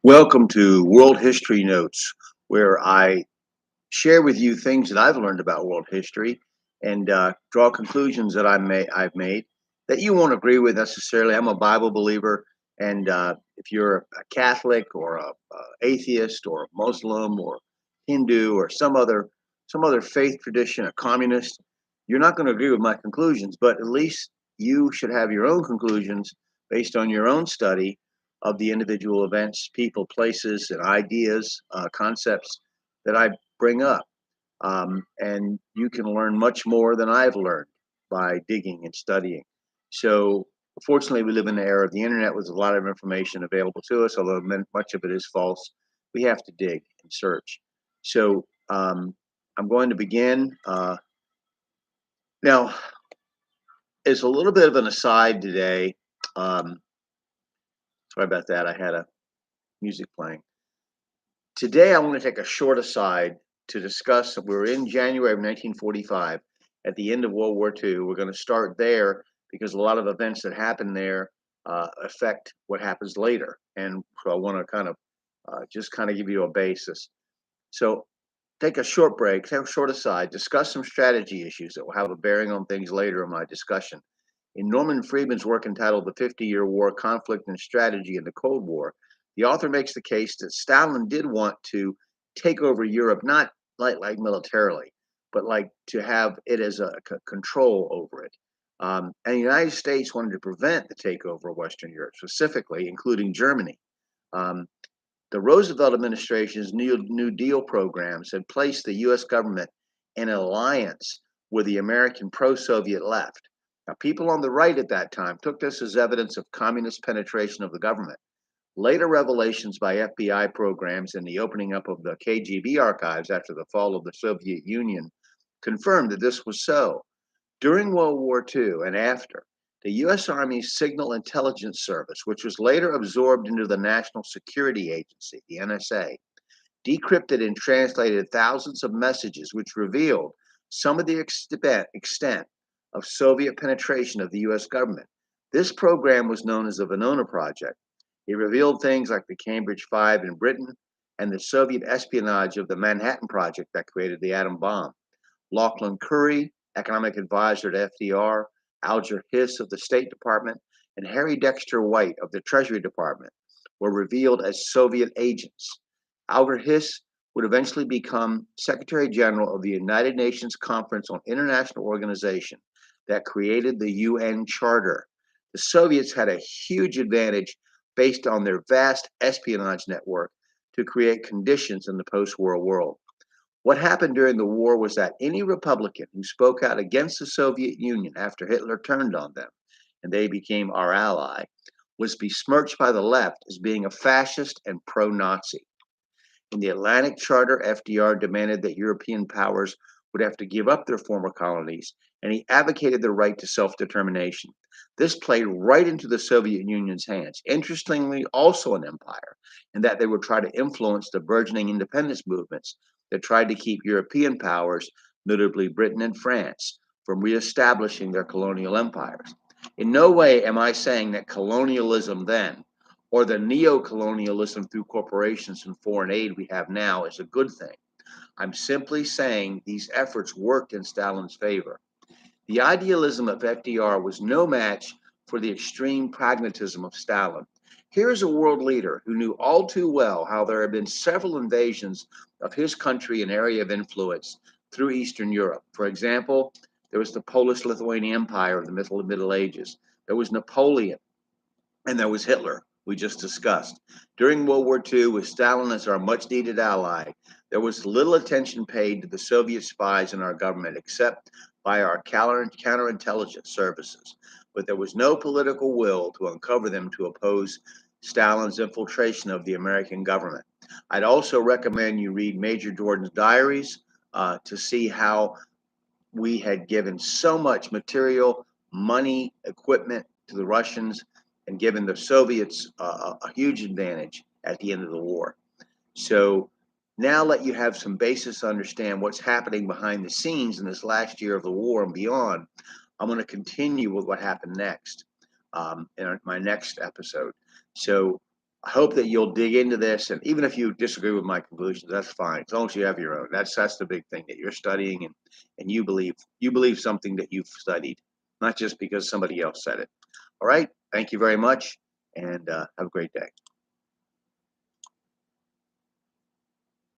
Welcome to World History Notes, where I share with you things that I've learned about world history and draw conclusions that I've made that you won't agree with necessarily. I'm a Bible believer, and if you're a Catholic or a atheist or a Muslim or Hindu or some other faith tradition, a communist, you're not going to agree with my conclusions. But at least you should have your own conclusions based on your own study of the individual events, people, places, and ideas, concepts that I bring up. And you can learn much more than I've learned by digging and studying. So, fortunately, we live in the era of the internet with a lot of information available to us, although much of it is false. We have to dig and search. So, I'm going to begin. Now, it's a little bit of an aside today. Um, Sorry about that. I had a music playing. Today, I want to take a short aside to discuss. We're in January of 1945, at the end of World War II. We're going to start there because a lot of events that happen there affect what happens later. And so I want to just kind of give you a basis. So take a short break, take a short aside, discuss some strategy issues that will have a bearing on things later in my discussion. In Norman Friedman's work entitled The 50-Year War, Conflict and Strategy in the Cold War, the author makes the case that Stalin did want to take over Europe, not like militarily, but like to have it as a control over it. And the United States wanted to prevent the takeover of Western Europe, specifically, including Germany. Um, the Roosevelt administration's New Deal programs had placed the U.S. government in an alliance with the American pro Soviet left. Now, people on the right at that time took this as evidence of communist penetration of the government. Later revelations by FBI programs and the opening up of the KGB archives after the fall of the Soviet Union confirmed that this was so. During World War II and after, the U.S. Army's Signal Intelligence Service, which was later absorbed into the National Security Agency, the NSA, decrypted and translated thousands of messages which revealed some of the extent of Soviet penetration of the U.S. government. This program was known as the Venona Project. It revealed things like the Cambridge Five in Britain and the Soviet espionage of the Manhattan Project that created the atom bomb. Lachlan Curry, economic advisor to FDR, Alger Hiss of the State Department, and Harry Dexter White of the Treasury Department were revealed as Soviet agents. Alger Hiss would eventually become Secretary General of the United Nations Conference on International Organization that created the UN Charter. The Soviets had a huge advantage based on their vast espionage network to create conditions in the post war world. What happened during the war was that any Republican who spoke out against the Soviet Union after Hitler turned on them, and they became our ally, was besmirched by the left as being a fascist and pro Nazi. In the Atlantic Charter, FDR demanded that European powers would have to give up their former colonies, and he advocated the right to self determination. This played right into the Soviet Union's hands. Interestingly, also an empire, in that they would try to influence the burgeoning independence movements that tried to keep European powers, notably Britain and France, from reestablishing their colonial empires. In no way am I saying that colonialism then or the neo-colonialism through corporations and foreign aid we have now is a good thing. I'm simply saying these efforts worked in Stalin's favor. The idealism of FDR was no match for the extreme pragmatism of Stalin. Here is a world leader who knew all too well how there had been several invasions of his country and area of influence through Eastern Europe. For example, there was the Polish-Lithuanian Empire of the Middle Ages. There was Napoleon, and there was Hitler, we just discussed. During World War II, with Stalin as our much needed ally, there was little attention paid to the Soviet spies in our government except by our counterintelligence services. But there was no political will to uncover them to oppose Stalin's infiltration of the American government. I'd also recommend you read Major Jordan's diaries to see how we had given so much material, money, equipment to the Russians and given the Soviets a huge advantage at the end of the war. So now let you have some basis to understand what's happening behind the scenes in this last year of the war and beyond. I'm going to continue with what happened next in my next episode. So I hope that you'll dig into this, and even if you disagree with my conclusions, that's fine. As long as you have your own. That's the big thing, that you're studying and you believe something that you've studied, not just because somebody else said it. All right. Thank you very much, and have a great day.